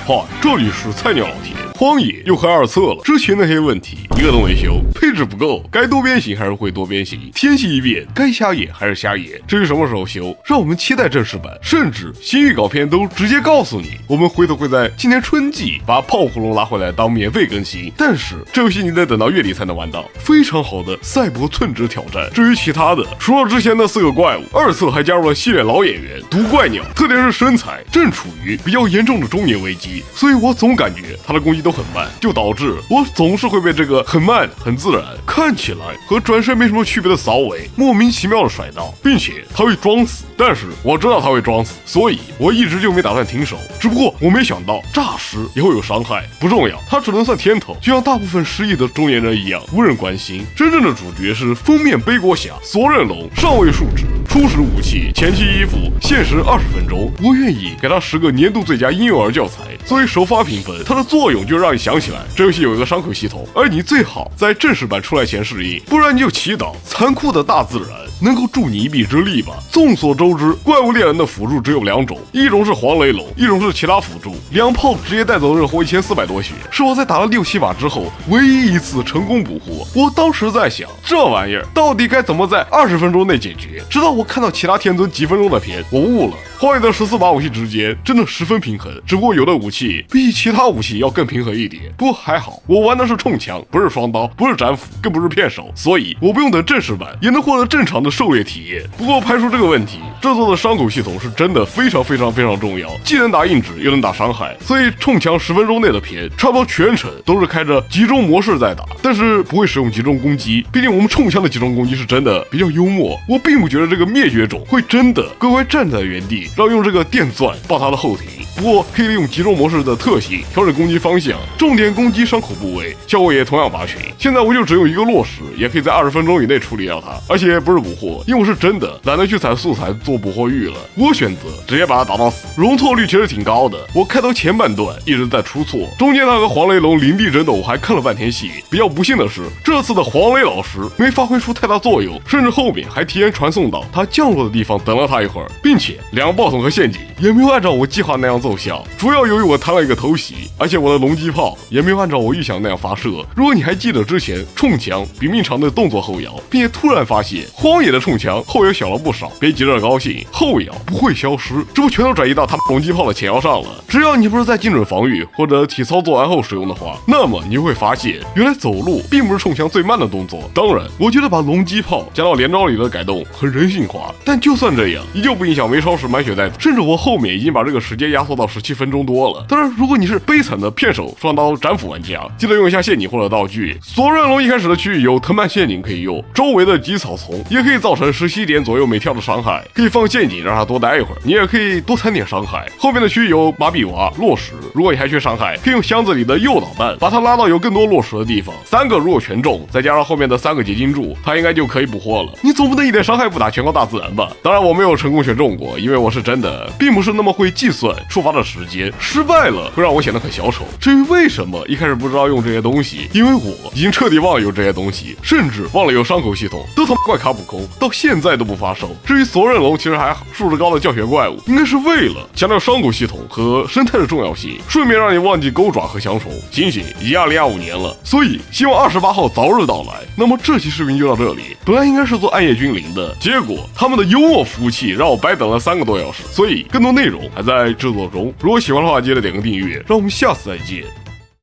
嗨，这里是菜鸟老铁，荒野又开2册了。之前那些问题一个都没修，配置不够，该多边形还是会多边形，天气一变，该瞎野还是瞎野。至于什么时候修，让我们期待正式版，甚至新预告片都直接告诉你，我们回头会在今年春季把炮火龙拉回来当免费更新。但是这游戏你得等到月底才能玩到，非常好的赛博寸指挑战。至于其他的，除了之前的4个怪物，2册还加入了系列老演员毒怪鸟，特点是身材正处于比较严重的中年危机，所以我总感觉他的攻击都很慢，就导致我总是会被这个很慢很自然看起来和转身没什么区别的扫尾莫名其妙的甩到，并且他会装死，但是我知道他会装死，所以我一直就没打算停手。只不过我没想到诈尸也会有伤害，不重要，他只能算天头，就像大部分失忆的中年人一样无人关心。真正的主角是封面背锅侠索忍龙，上位数值，初始武器，前期衣服，限时20分钟。我愿意给他10个年度最佳婴幼儿教材。作为首发评分，它的作用就让你想起来这游戏有一个伤口系统，而你最好在正式版出来前适应，不然你就祈祷残酷的大自然能够助你一臂之力吧。众所周知，怪物猎人的辅助只有2种，一种是黄雷龙，一种是其他辅助。2炮直接带走热火1400多血，是我在打了6、7把之后唯一一次成功捕获。我当时在想，这玩意儿到底该怎么在20分钟内解决？直到我看到其他天尊几分钟的片，我悟了。荒野的14把武器之间真的十分平衡，只不过有的武器比其他武器要更平衡一点。不过还好，我玩的是冲枪，不是双刀，不是斩斧，更不是片手，所以我不用等正式版也能获得正常的狩猎体验。不过排除这个问题，这座的伤口系统是真的非常重要，既能打硬直又能打伤害，所以冲枪10分钟内的片差不多全程都是开着集中模式在打，但是不会使用集中攻击，毕竟我们冲枪的集中攻击是真的比较幽默。我并不觉得这个灭绝种会真的乖乖站在原地让用这个电钻爆他的后庭，不过可以利用集中模式的特性调整攻击方向，重点攻击伤口部位，效果也同样拔群。现在我就只用一个落石，也可以在20分钟以内处理掉它，而且不是捕获，因为我是真的懒得去采素材做捕获玉了，我选择直接把它打到死。容错率其实挺高的，我开头前半段一直在出错，中间那个黄雷龙林地争斗我还看了半天戏。比较不幸的是，这次的黄雷老师没发挥出太大作用，甚至后面还提前传送到他降落的地方等了他一会儿，并且2个爆筒和陷阱也没有按照我计划那样奏效，主要由于我弹了一个偷袭，而且我的龙击炮也没有按照我预想那样发射。如果你还记得之前冲墙比命长的动作后摇，并且突然发现荒野的冲墙后摇小了不少，别急着高兴，后摇不会消失，这不全都转移到他龙击炮的前摇上了。只要你不是在精准防御或者体操作完后使用的话，那么你就会发现原来走路并不是冲墙最慢的动作。当然我觉得把龙击炮加到连招里的改动很人性化，但就算这样依旧不影响没超时满血带走，甚至我后面已经把这个时间压缩到17分钟多了。当然如果你是悲惨的片手双刀斩斧玩家，记得用一下陷阱或者道具。索忍龙一开始的区域有藤蔓陷阱可以用，周围的极草丛也可以造成17点左右每跳的伤害，可以放陷阱让他多待一会儿，你也可以多残点伤害。后面的区域有麻痹娃落石，如果你还缺伤害，可以用箱子里的诱导弹把它拉到有更多落石的地方，3个如果全中，再加上后面的3个结晶柱，它应该就可以捕获了。你总不能一点伤害不打全靠大自然吧？当然我没有成功选中过，因为我是真的并不是那么会计算触发的时间，失败了会让我显得很小丑。至于为什么一开始不知道用这些东西，因为我已经彻底忘了有这些东西，甚至忘了有伤口系统，都他妈怪卡普空，到现在都不发售。至于索忍龙其实还数值高的教学怪物，应该是为了强调伤口系统和生态的重要性，顺便让你忘记钩爪和降虫。醒醒，已经2025年了，所以希望28号早日到来。那么这期视频就到这里，本来应该是做暗夜君临的，结果他们的幽默服务器让我白等了3个多小时，所以更多内容还在制作中。如果喜欢的话，记得点个订阅，让我们下次再见。